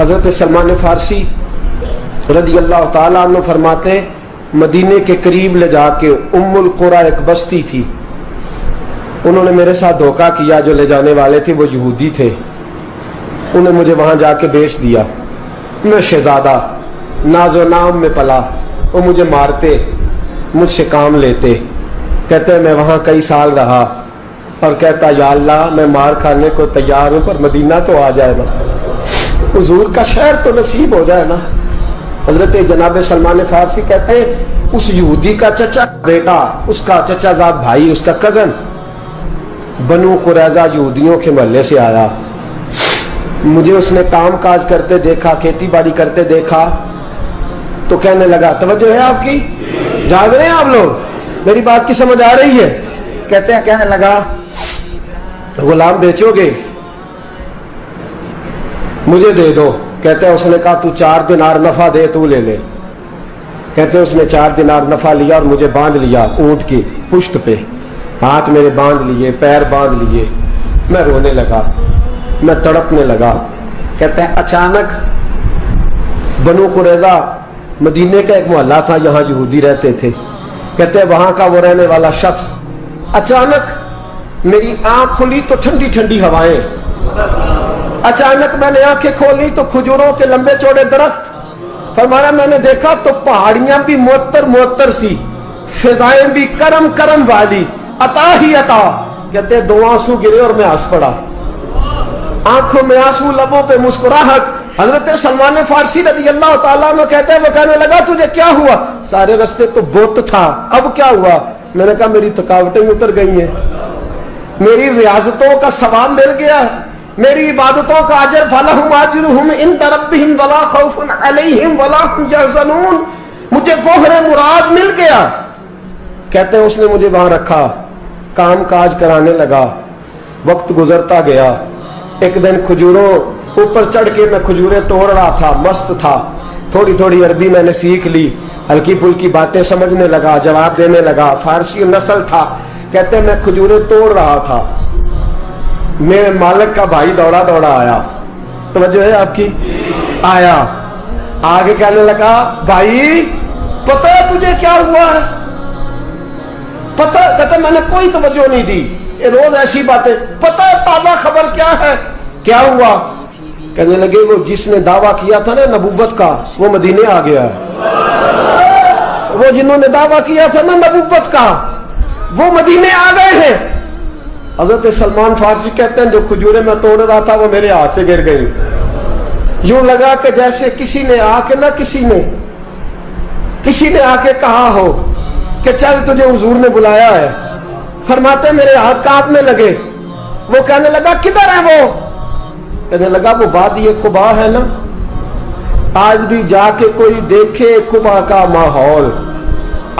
حضرت سلمان فارسی رضی اللہ تعالیٰ عنہ فرماتے ہیں مدینے کے قریب لے جا کے ام القرا ایک بستی تھی، انہوں نے میرے ساتھ دھوکہ کیا، جو لے جانے والے تھے وہ یہودی تھے، انہیں مجھے وہاں جا کے بیچ دیا۔ میں شہزادہ ناز و نام میں پلا، وہ مجھے مارتے، مجھ سے کام لیتے، کہتے میں وہاں کئی سال رہا اور کہتا یا اللہ میں مار کھانے کو تیار ہوں پر مدینہ تو آ جائے نا، حضور کا شہر تو نصیب ہو جائے نا۔ حضرت جناب سلمان فارسی کہتے ہیں اس یہودی کا چچا بیٹا، اس کا چچا زاد بھائی، اس کا کزن بنو قریظہ یہودیوں کے محلے سے آیا، مجھے اس نے کام کاج کرتے دیکھا، کھیتی باڑی کرتے دیکھا تو کہنے لگا، توجہ ہے آپ کی، جاگ رہے ہیں آپ لوگ، میری بات کی سمجھ آ رہی ہے؟ کہنے لگا غلام بیچو گے؟ مجھے دے دو۔ کہتے ہیں اس نے کہا تو 4 دینار نفع دے، تو لے لے۔ کہتے ہیں اس نے 4 دینار نفع لیا اور مجھے باندھ لیا اونٹ کی پشت پہ، ہاتھ میرے باندھ لیے، پیر باندھ لیے، میں رونے لگا، میں تڑپنے لگا۔ کہتے ہیں اچانک بنو قریظہ مدینے کا ایک محلہ تھا، یہاں یہودی رہتے تھے، کہتے ہیں وہاں کا وہ رہنے والا شخص اچانک میری آنکھ کھلی تو ٹھنڈی ٹھنڈی ہوائیں، اچانک میں نے آنکھیں کھولی تو کھجوروں کے لمبے چوڑے درخت، فرمایا میں نے دیکھا تو پہاڑیاں بھی معطر معطر سی، فضائیں بھی کرم کرم والی، عطا ہی عطا۔ کہتے 2 آنسو گرے اور میں ہنس پڑا، آنکھوں میں آنسو، لبوں پہ مسکراہٹ۔ حضرت سلمان فارسی رضی اللہ تعالیٰ عنہ کہتے ہیں وہ کہنے لگا تجھے کیا ہوا؟ سارے رستے تو بت تھا، اب کیا ہوا؟ میں نے کہا میری تھکاوٹیں اتر گئی ہیں، میری ریاضتوں کا ثواب مل گیا ہے، میری عبادتوں کا اجر فلہم اجرہم عند ربہم ولا خوف علیہم ولا هم یحزنون، مجھے گوہر مراد مل گیا۔ کہتے ہیں اس نے مجھے وہاں رکھا، کام کاج کرانے لگا، وقت گزرتا گیا۔ ایک دن کھجوروں اوپر چڑھ کے میں کھجوریں توڑ رہا تھا، مست تھا، تھوڑی تھوڑی عربی میں نے سیکھ لی، ہلکی پھلکی باتیں سمجھنے لگا، جواب دینے لگا، فارسی نسل تھا۔ کہتے ہیں میں کھجوریں توڑ رہا تھا، میرے مالک کا بھائی دوڑا دوڑا آیا، توجہ ہے آپ کی، آیا آگے کہنے لگا بھائی پتہ ہے تجھے کیا ہوا ہے؟ پتہ؟ کہتے میں نے کوئی توجہ نہیں دی، یہ روز ایسی باتیں، پتہ ہے تازہ خبر کیا ہے؟ کیا ہوا؟ کہنے لگے وہ جس نے دعویٰ کیا تھا نا نبوت کا وہ مدینے آ گیا ہے، وہ جنہوں نے دعویٰ کیا تھا نا نبوت کا وہ مدینے آ گئے ہیں۔ حضرت سلمان فارسی کہتے ہیں جو کھجوریں میں توڑ رہا تھا وہ میرے ہاتھ سے گر گئی، یوں لگا کہ جیسے کسی نے آ کے کسی نے آ کے کہا ہو کہ چل تجھے حضور نے بلایا ہے۔ فرماتے میرے ہاتھ کانپنے لگے۔ وہ کہنے لگا کدھر ہے وہ؟ کہنے لگا وہ وادی قبا ہے نا، آج بھی جا کے کوئی دیکھے قبا کا ماحول،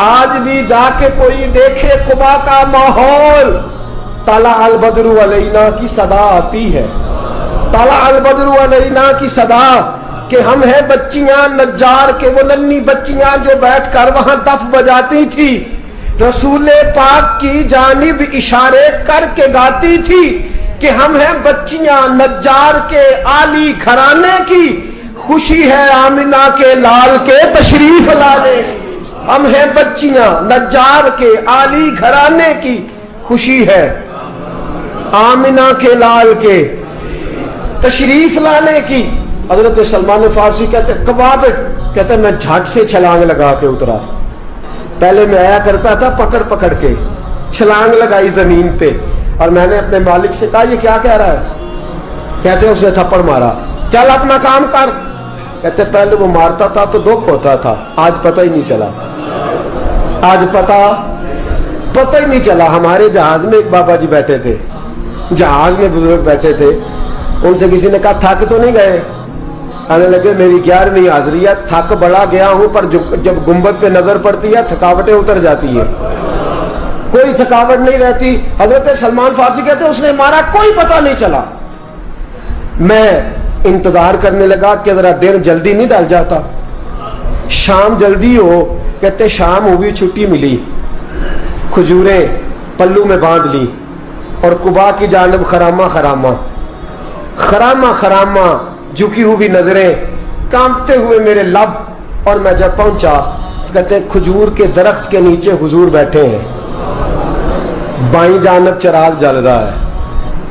آج بھی جا کے کوئی دیکھے قبا کا ماحول، طلع البدر علینا کی صدا آتی ہے، طلع البدر علینا کی صدا، کہ ہم ہیں بچیاں نجار کے، وہ ننھی بچیاں جو بیٹھ کر وہاں دف بجاتی تھی، رسول پاک کی جانب اشارے کر کے گاتی تھی کہ ہم ہیں بچیاں نجار کے عالی گھرانے کی، خوشی ہے آمنہ کے لال کے تشریف لانے کی، ہم ہیں بچیاں نجار کے عالی گھرانے کی، خوشی ہے آمنہ کے لال کے تشریف لانے کی۔ حضرت سلمان فارسی کہتے کباب، کہتے میں جھٹ سے چھلانگ لگا کے اترا، پہلے میں آیا کرتا تھا پکڑ پکڑ کے، چھلانگ لگائی زمین پہ، اور میں نے اپنے مالک سے کہا یہ کیا کہہ رہا ہے؟ کہتے اس نے تھپڑ مارا، چل اپنا کام کر۔ کہتے پہلے وہ مارتا تھا تو دکھ ہوتا تھا، آج پتہ ہی نہیں چلا، آج پتہ ہی نہیں چلا۔ ہمارے جہاز میں ایک بابا جی بیٹھے تھے، جہاز میں بزرگ بیٹھے تھے، ان سے کسی نے کہا تھک تو نہیں گئے؟ کہنے لگے میری 11ویں حاضری ہے، تھک بڑا گیا ہوں، پر جب گنبد پہ نظر پڑتی ہے تھکاوٹیں اتر جاتی ہیں، کوئی تھکاوٹ نہیں رہتی۔ حضرت سلمان فارسی کہتے اس نے مارا، کوئی پتہ نہیں چلا۔ میں انتظار کرنے لگا کہ ذرا دن جلدی نہیں ڈل جاتا، شام جلدی ہو۔ کہتے شام ہوئی، چھٹی ملی، کھجوریں پلو میں باندھ لی اور قبا کی جانب خرامہ झुकी हुई नजरें, कांपते हुए मेरे लब। और मैं जब पहुंचा, कहते हैं खजूर के दरख्त के नीचे हुजूर बैठे हैं, बाईं जानब चिराग जल रहा है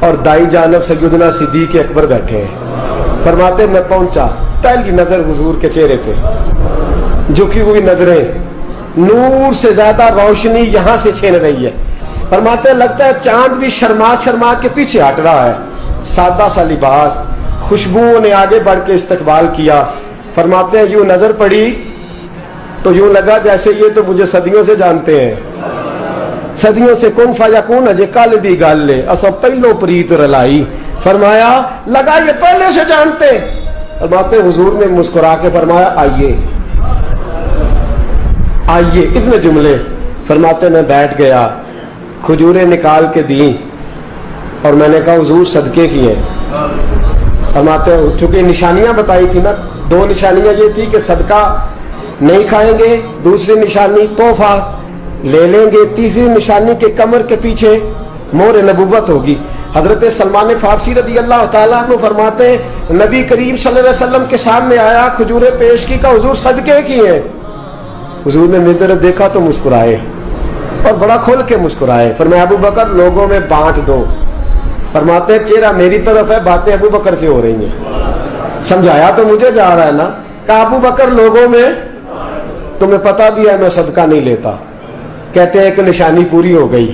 और दाई जानब सैयदना सिद्दीक अकबर बैठे हैं। फरमाते मैं पहुंचा, पहली नजर हुजूर के चेहरे पे, झुकी हुई नजरें, नूर से ज्यादा रोशनी यहां से छीन रही है। फरमाते लगता है चांद भी शर्मा शर्मा के पीछे हट रहा है। सादा सा लिबास, खुशबुओं ने आगे बढ़ के इस्तकबाल किया। फरमाते हैं यूं नजर पड़ी तो यूं लगा जैसे ये तो मुझे सदियों से जानते हैं, सदियों से कुन फयकून अजे कल दी गल है, असा पहलो प्रीत रलाई। फरमाया लगा ये पहले से जानते। फरमाते हुजूर ने मुस्कुरा के फरमाया आइए आइए, इतने जुमले। फरमाते मैं बैठ गया, खजूरें निकाल के दी और मैंने कहा हुजूर सदके की हैं। फरमाते चूंकि निशानियां बताई थी ना, दो निशानियां ये थी कि सदका नहीं खाएंगे, दूसरी निशानी तोहफा ले लेंगे, तीसरी निशानी के कमर के पीछे मोहर नबुव्वत होगी। हजरत सलमान फारसी रदी अल्लाह ताला अन्हु फरमाते नबी करीम सल्लल्लाहु अलैहि वसल्लम के सामने आया, खजूरें पेश की, का हुजूर सदके की हैं। हुजूर ने मेरी तरफ देखा तो मुस्कुराए और बड़ा खोल के मुस्कुराए। फरमाया अबू बकर लोगों में बांट दो। फरमाते चेहरा मेरी तरफ है, बातें अबू बकर से हो रही हैं। समझाया तो मुझे जा रहा है ना, कहा अबू बकर लोगों में, तुम्हें पता भी है मैं सदका नहीं लेता। कहते हैं एक निशानी पूरी हो गई,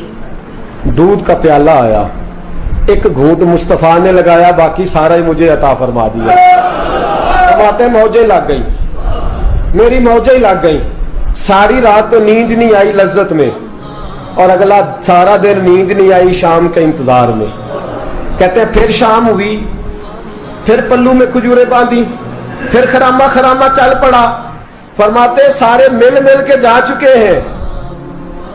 दूध का प्याला आया, एक घूंट मुस्तफा ने लगाया, बाकी सारा ही मुझे अता फरमा दिया। फरमाते मौजें लग गई, मेरी मौजें लग गई। सारी रात तो नींद नहीं आई लज्जत में, और अगला सारा दिन नींद नहीं आई शाम के इंतजार में। कहते हैं फिर शाम हुई, फिर पल्लू में खजूरें बांधी, फिर खरामा खरामा चल पड़ा। फरमाते सारे मिल मिल के जा चुके हैं,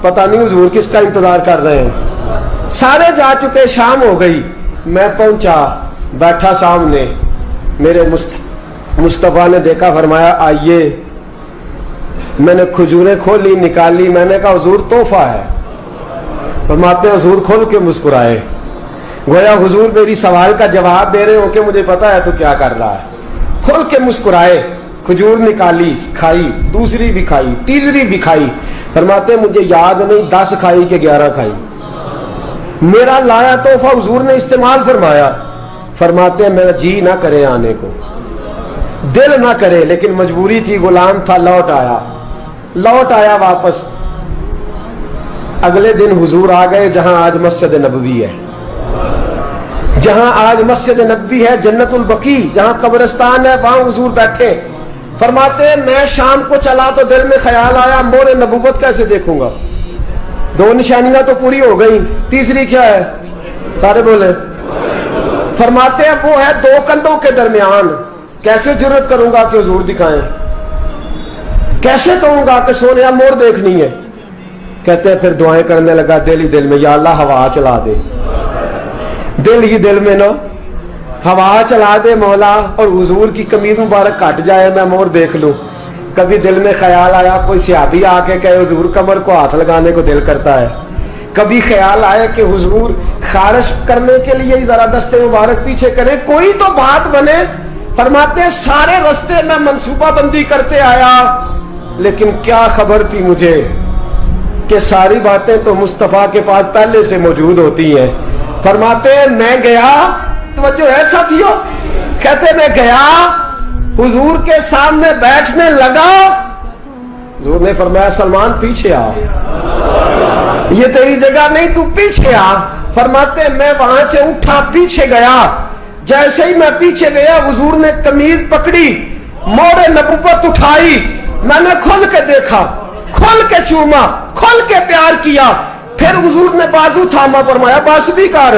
पता नहीं हुजूर किसका इंतजार कर रहे हैं। सारे जा चुके, शाम हो गई। मैं पहुंचा, बैठा सामने, मेरे मुस्तफा ने देखा, फरमाया आइए। मैंने खजूरें खोली, निकाली, मैंने कहा हुजूर तोहफा है। फरमाते हुजूर खोल के मुस्कुराए, गोया हुजूर मेरी सवाल का जवाब दे रहे हो कि मुझे पता है तो क्या कर रहा है। खोल के मुस्कुराए, खजूर निकाली, खाई, दूसरी भी खाई, तीसरी भी खाई। फरमाते मुझे याद नहीं 10 खाई कि 11 खाई। मेरा लाया तोहफा हुजूर ने इस्तेमाल फरमाया। फरमाते मेरा जी ना करे आने को, दिल ना करे, लेकिन मजबूरी थी, गुलाम था, लौट आया वापस। अगले दिन हुजूर आ गए जहां आज मस्जिद नबवी है, जहां आज मस्जिद नबवी है, जन्नतुल बकी जहां कब्रिस्तान है, वहां हुजूर बैठे। फरमाते मैं शाम को चला तो दिल में ख्याल आया मोहर नबुव्वत कैसे देखूंगा। 2 निशानियां तो पूरी हो गई, तीसरी क्या है, सारे बोले। फरमाते हैं वो है 2 कंधों के दरमियान, कैसे जुर्रत करूंगा कि हुजूर दिखाएं, कैसे कहूंगा कि सोनिया मोर देखनी है। कहते हैं फिर दुआएं करने लगा दिल ही दिल में, या अल्लाह हवा चला दे, दिल ही दिल में ना हवा चला दे मौला, और हुजूर की कमीज मुबारक कट जाए, मैं मोर देख लूं। कभी दिल में ख्याल आया कोई सहाबी आके कहे हुजूर कमर को हाथ लगाने को दिल करता है। कभी ख्याल आया कि हुजूर खारिश करने के लिए जरा दस्ते मुबारक पीछे करें, कोई तो बात बने। फरमाते सारे रास्ते में मंसूबा बंदी करते आया, लेकिन क्या खबर थी मुझे कि सारी बातें तो मुस्तफा के पास पहले से मौजूद होती हैं। फरमाते मैं गया, तवज्जो है साथियों, कहते मैं गया, हुजूर के सामने बैठने लगा। हुजूर ने फरमाया सलमान पीछे आ, ये तेरी जगह नहीं, तू पीछे आ। फरमाते मैं वहां से उठा, पीछे गया। जैसे ही मैं पीछे गया, हुजूर ने कमीज पकड़ी, मोहर नबुव्वत उठाई, मैंने खोल के देखा, खोल के चूमा, खोल के प्यार किया। फिर हुजूर ने बाजू थामा, फरमाया बस भी कर,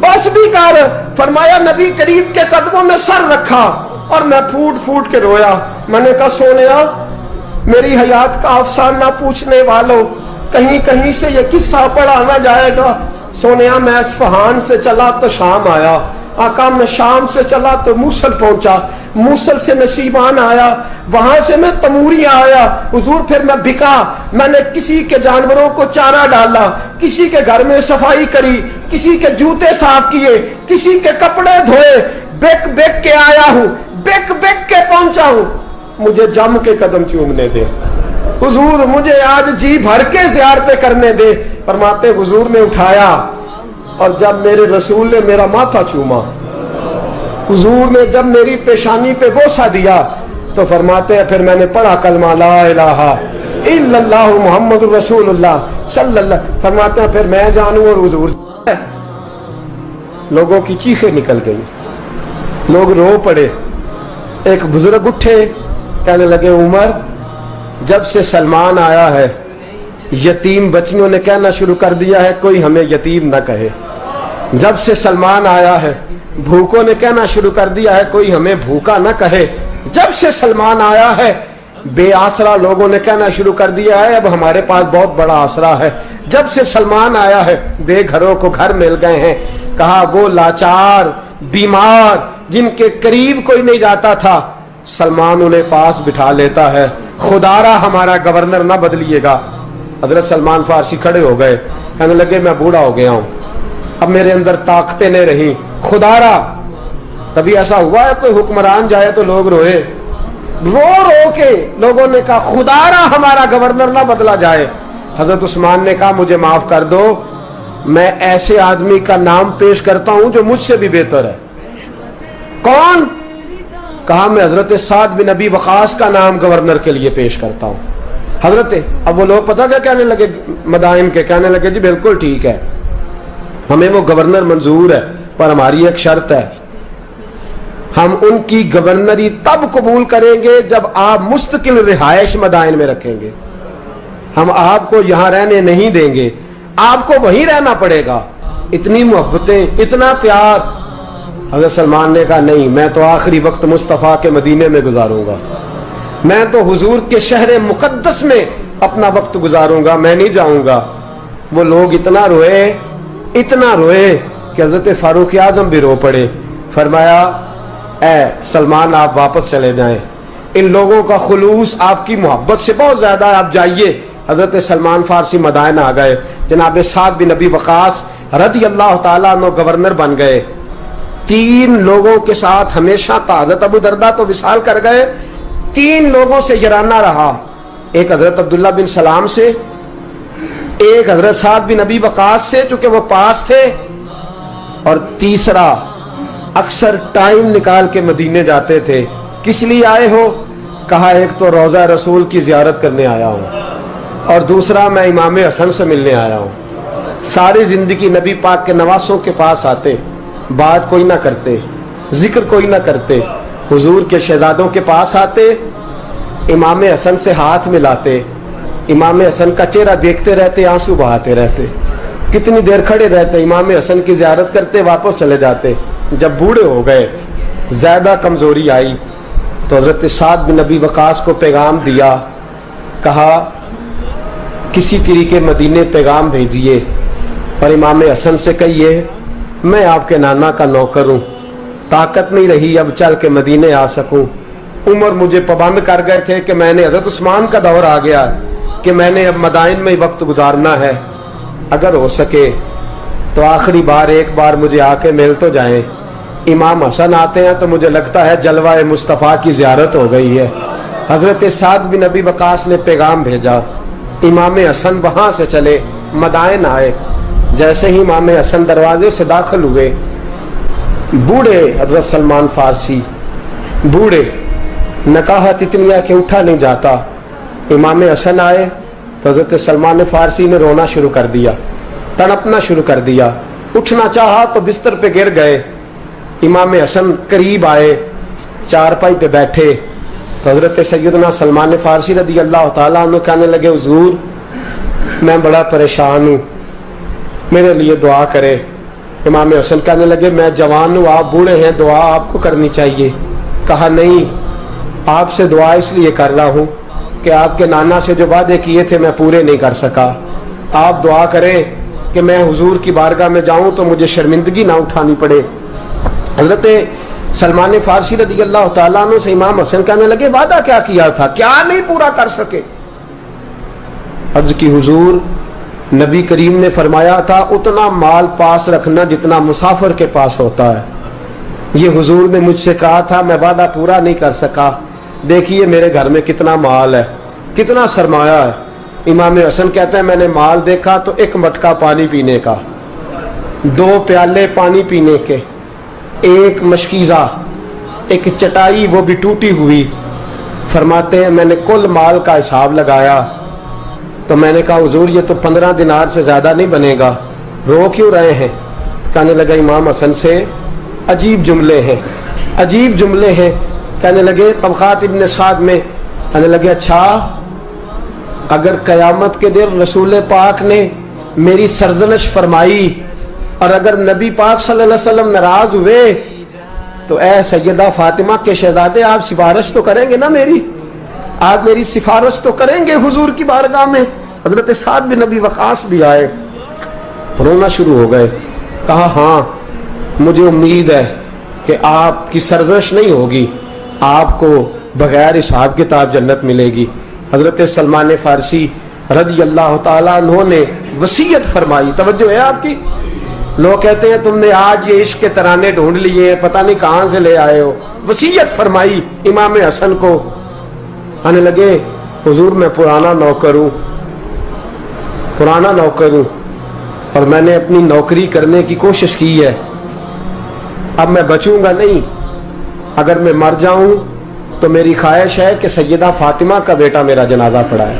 बस भी कर। फरमाया नबी करीम के कदमों में सर रखा और मैं फूट फूट के रोया। मैंने कहा सोनिया मेरी हयात का अफसाना पूछने वालों, कहीं कहीं से ये किस्सा पढ़ाना जाएगा। सोनिया मैं इस्फहान से चला तो शाम आया, आका मैं शाम से चला तो मूसल पहुंचा, मूसल से नसीबान आया, वहां से मैं तमूरिया आया। हुजूर फिर मैं बिका, मैंने किसी के जानवरों को चारा डाला, किसी के घर में सफाई करी, किसी के जूते साफ किए, किसी के कपड़े धोए, बेक बेक के आया हूं, बेक बेक के पहुंचा हूं, मुझे जम के कदम चूमने दे। हुजूर मुझे आज जी भर के ज़ियारतें करने दे। फरमाते हुजूर ने उठाया और जब मेरे रसूल ने मेरा माथा चूमा, हुजूर ने जब मेरी पेशानी पे बोसा दिया, तो फरमाते हैं फिर मैंने पढ़ा कलमा ला इलाहा इल्लल्लाह मुहम्मदुर रसूलुल्लाह सल्लल्लाहु। फरमाते हैं फिर मैं जानूं और हुजूर। लोगों की चीखें निकल गई, लोग रो पड़े। एक बुजुर्ग उठे, कहने लगे उमर, जब से सलमान आया है यतीम बच्चियों ने कहना शुरू कर दिया है कोई हमें यतीम न कहे। जब से सलमान आया है भूखों ने कहना शुरू कर दिया है कोई हमें भूखा न कहे। जब से सलमान आया है बेआसरा लोगों ने कहना शुरू कर दिया है अब हमारे पास बहुत बड़ा आसरा है। जब से सलमान आया है बेघरों को घर मिल गए हैं। कहा वो लाचार बीमार जिनके करीब कोई नहीं जाता था, सलमान उन्हें पास बिठा लेता है। खुदारा हमारा गवर्नर ना बदलिएगा। हजरत सलमान फारसी खड़े हो गए, कहने लगे मैं बूढ़ा हो गया हूं, अब मेरे अंदर ताकतें नहीं रही। खुदारा, कभी ऐसा हुआ है कोई हुक्मरान जाए तो लोग रोए? रो रो के लोगों ने कहा खुदारा हमारा गवर्नर ना बदला जाए। हजरत उस्मान ने कहा मुझे माफ कर दो, मैं ऐसे आदमी का नाम पेश करता हूं जो मुझसे भी बेहतर है। कौन? कहा मैं हजरत साद बिन नबी वकास का नाम गवर्नर के लिए पेश करता हूं। हजरत, अब वो लोग पता क्या कहने लगे मदाइन के, कहने लगे जी बिल्कुल ठीक है, हमें वो गवर्नर मंजूर है, पर हमारी एक शर्त है, हम उनकी गवर्नरी तब कबूल करेंगे जब आप मुस्तकिल रिहायश मदाइन में रखेंगे। हम आपको यहां रहने नहीं देंगे, आपको वहीं रहना पड़ेगा। इतनी मोहब्बतें, इतना प्यार। हज़रत सलमान ने कहा नहीं, मैं तो आखिरी वक्त मुस्तफ़ा के मदीने में गुजारूंगा, मैं तो हुजूर के शहर मुकद्दस में अपना वक्त गुजारूंगा, मैं नहीं जाऊंगा। वो लोग इतना रोए कि हज़रत फारूक आजम भी रो पड़े। फरमाया ए सलमान आप वापस चले जाएं, इन लोगों का खुलूस आपकी मोहब्बत से बहुत ज्यादा, आप जाइए। हजरत सलमान फारसी मदाइन आ गए। जनाब साद बिन नबी वकास रदी अल्लाह ताला अन्हु गवर्नर बन गए। 3 लोगों के साथ हमेशा था। हजरत अबू दरदा तो विसाल कर गए, 3 लोगों से यराना रहा। एक हजरत अब्दुल्ला बिन सलाम से, एक हजरत साद बिन नबी वकास से चूंकि वो पास थे, और तीसरा अक्सर टाइम निकाल के मदीने जाते थे। किस लिए आए हो? कहा एक तो रोजा रसूल की जियारत करने आया हूं, और दूसरा मैं इमाम हसन से मिलने आया हूं। सारी जिंदगी नबी पाक के नवासों के पास आते, बात कोई ना करते, जिक्र कोई ना करते। हुजूर के शहजादों के पास आते, इमाम हसन से हाथ मिलाते, इमाम हसन का चेहरा देखते रहते, आंसू बहाते रहते। कितनी देर खड़े रहते, इमाम हसन की जियारत करते, वापस चले जाते। जब बूढ़े हो गए, ज्यादा कमजोरी आई, तो हजरत साद बिन नबी वकास को पैगाम दिया। कहा किसी तरीके मदीने पैगाम भेजिए और इमाम हसन से कहिए मैं आपके नाना का नौकर हूं, ताकत नहीं रही अब चल के मदीने आ सकूं। उमर मुझे पाबंद कर गए थे कि मैंने, हजरत उस्मान का दौर आ गया कि मैंने अब मदाइन में ही वक्त गुजारना है। अगर हो सके तो आखिरी बार एक बार मुझे आके मिल तो जाएं। इमाम हसन आते हैं तो मुझे लगता है जलवाए मुस्तफ़ा की जियारत हो गई है। हजरत साद बिन नबी वकास ने पैगाम भेजा, इमाम हसन वहां से चले, मदाइन आए। जैसे ही इमाम हसन दरवाजे से दाखिल हुए, बूढ़े हजरत सलमान फारसी, बूढ़े, नकाहत इतनी है कि उठा नहीं जाता। इमाम हसन आए तो हजरत सलमान फारसी ने रोना शुरू कर दिया, तड़पना शुरू कर दिया। उठना चाहा तो बिस्तर पे गिर गए। इमाम हसन करीब आए, चारपाई पे बैठे, तो हजरत सैयदना सलमान फारसी रदी अल्लाह ताला अन्हु कहने लगे हुजूर मैं बड़ा परेशान हूँ, मेरे लिए दुआ करे। इमाम हसन कहने लगे मैं जवान हूँ, आप बूढ़े हैं, दुआ आपको करनी चाहिए। कहा नहीं, आपसे दुआ इसलिए कर रहा हूँ कि आपके नाना से जो वादे किए थे मैं पूरे नहीं कर सका। आप दुआ करें कि मैं हुजूर की बारगाह में जाऊं तो मुझे शर्मिंदगी ना उठानी पड़े। हजरत सलमान फारसी रज़ी अल्लाह ताला अन्हु से इमाम हसन कहने लगे वादा क्या किया था, क्या नहीं पूरा कर सके? अर्ज की हुजूर नबी करीम ने फरमाया था उतना माल पास रखना जितना मुसाफिर के पास होता है। یہ حضور نے مجھ سے کہا تھا، میں وعدہ پورا نہیں کر سکا، دیکھیے میرے گھر میں کتنا مال ہے، کتنا سرمایہ ہے۔ امام حسن کہتے ہیں میں نے مال دیکھا تو ایک مٹکا پانی پینے کا، 2 پیالے پانی پینے کے، ایک مشکیزہ، ایک چٹائی وہ بھی ٹوٹی ہوئی۔ فرماتے ہیں میں نے کل مال کا حساب لگایا تو میں نے کہا حضور یہ تو 15 دینار سے زیادہ نہیں بنے گا، رو کیوں رہے ہیں؟ کہنے لگا امام حسن سے عجیب جملے ہیں، عجیب جملے ہیں۔ کہنے لگے طبقات ابن سعد میں، کہنے لگے اچھا اگر قیامت کے دن رسول پاک نے میری سرزنش فرمائی اور اگر نبی پاک صلی اللہ علیہ وسلم ناراض ہوئے تو اے سیدہ فاطمہ کے شہزادے آپ سفارش تو کریں گے نا میری، آپ میری سفارش تو کریں گے حضور کی بارگاہ میں؟ حضرت سعد بن نبی وقاص بھی آئے، رونا شروع ہو گئے، کہا ہاں مجھے امید ہے کہ آپ کی سرزنش نہیں ہوگی، آپ کو بغیر حساب کتاب جنت ملے گی۔ حضرت سلمان فارسی رضی اللہ تعالیٰ عنہ نے وصیت فرمائی، توجہ ہے آپ کی؟ لوگ کہتے ہیں تم نے آج یہ عشق کے ترانے ڈھونڈ لیے ہیں، پتہ نہیں کہاں سے لے آئے ہو۔ وصیت فرمائی امام حسن کو، آنے لگے حضور میں پرانا نوکر ہوں، پرانا نوکر ہوں اور میں نے اپنی نوکری کرنے کی کوشش کی ہے، اب میں بچوں گا نہیں، اگر میں مر جاؤں تو میری خواہش ہے کہ سیدہ فاطمہ کا بیٹا میرا جنازہ پڑھائے،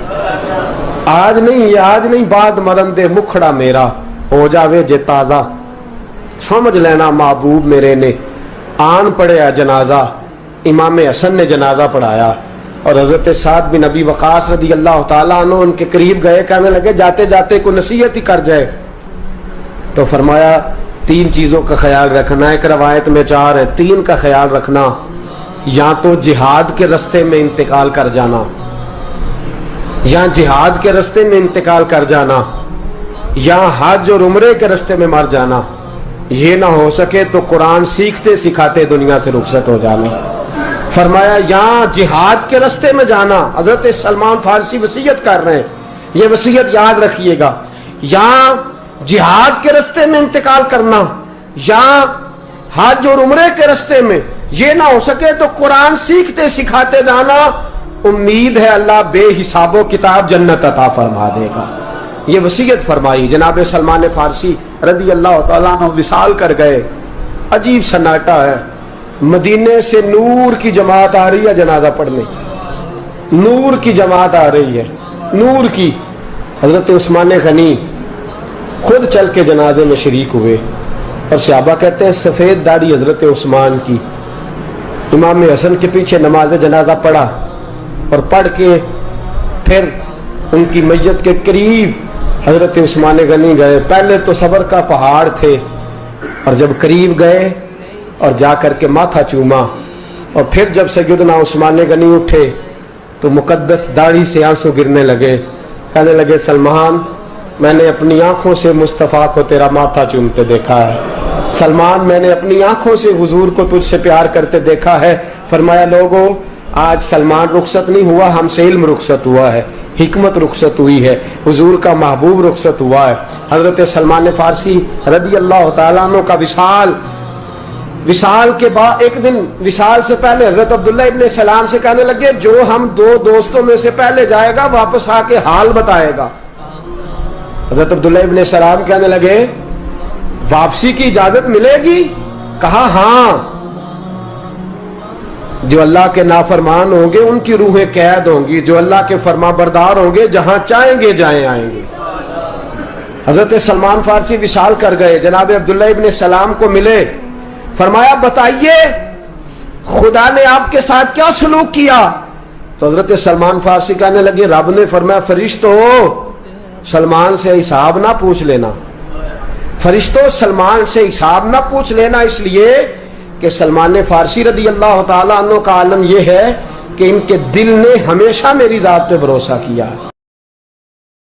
آج نہیں، یہ آج نہیں، بعد مرن دے مکھڑا میرا ہو جاوے جے تازہ، سمجھ لینا محبوب میرے نے آن پڑھیا جنازہ۔ امام حسن نے جنازہ پڑھایا اور حضرت سعد بن نبی وقاص رضی اللہ تعالیٰ عنہ ان کے قریب گئے، کہنے لگے جاتے جاتے کوئی نصیحت ہی کر جائے، تو فرمایا 3 چیزوں کا خیال رکھنا، ایک روایت میں 4 ہے، 3 کا خیال رکھنا، یا تو جہاد کے رستے میں انتقال کر جانا، یا جہاد کے رستے میں انتقال کر جانا، یا حج اور عمرے کے رستے میں مر جانا، یہ نہ ہو سکے تو قرآن سیکھتے سکھاتے دنیا سے رخصت ہو جانا۔ فرمایا یا جہاد کے رستے میں جانا، حضرت سلمان فارسی وصیت کر رہے ہیں، یہ وصیت یاد رکھیے گا، یا جہاد کے رستے میں انتقال کرنا، یا حج اور عمرے کے رستے میں، یہ نہ ہو سکے تو قرآن سیکھتے سکھاتے جانا، امید ہے اللہ بے حساب و کتاب جنت عطا فرما دے گا۔ یہ وصیت فرمائی۔ جناب سلمان فارسی رضی اللہ تعالیٰ عنہ وصال کر گئے، عجیب سناٹا ہے، مدینے سے نور کی جماعت آ رہی ہے جنازہ پڑھنے، نور کی جماعت آ رہی ہے، نور کی۔ حضرت عثمان غنی خود چل کے جنازے میں شریک ہوئے اور صحابہ کہتے ہیں سفید داڑھی حضرت عثمان کی۔ امام حسن کے پیچھے نماز جنازہ پڑھا اور پڑھ کے پھر ان کی میت کے قریب حضرت عثمان غنی گئے۔ پہلے تو صبر کا پہاڑ تھے اور جب قریب گئے اور جا کر کے ماتھا چوما، اور پھر جب سیدنا عثمان غنی اٹھے تو مقدس داڑھی سے آنسو گرنے لگے، کہنے لگے سلمان میں نے اپنی آنکھوں سے مصطفیٰ کو تیرا ماتھا چومتے دیکھا ہے، سلمان میں نے اپنی آنکھوں سے حضور کو تجھ سے پیار کرتے دیکھا ہے۔ فرمایا لوگوں آج سلمان رخصت نہیں ہوا، ہم سے علم رخصت ہوا ہے، حکمت رخصت ہوئی ہے، حضور کا محبوب رخصت ہوا ہے۔ حضرت سلمان فارسی رضی اللہ تعالیٰ عنہ کا وصال کے بعد ایک دن وصال سے پہلے حضرت عبداللہ ابن سلام سے کہنے لگے جو ہم 2 دوستوں میں سے پہلے جائے گا واپس آ کے حال بتائے گا۔ حضرت عبداللہ ابن سلام کہنے لگے واپسی کی اجازت ملے گی؟ کہا ہاں، جو اللہ کے نافرمان ہوں گے ان کی روحیں قید ہوں گی، جو اللہ کے فرما بردار ہوں گے جہاں چاہیں گے جائیں آئیں گے۔ حضرت سلمان فارسی وصال کر گئے، جناب عبداللہ ابن سلام کو ملے، فرمایا بتائیے خدا نے آپ کے ساتھ کیا سلوک کیا؟ تو حضرت سلمان فارسی کہنے لگے رب نے فرمایا فرشتو سلمان سے حساب نہ پوچھ لینا، فرشتوں سلمان سے حساب نہ پوچھ لینا، اس لیے کہ سلمان فارسی رضی اللہ تعالیٰ عنہ کا عالم یہ ہے کہ ان کے دل نے ہمیشہ میری ذات پہ بھروسہ کیا ہے،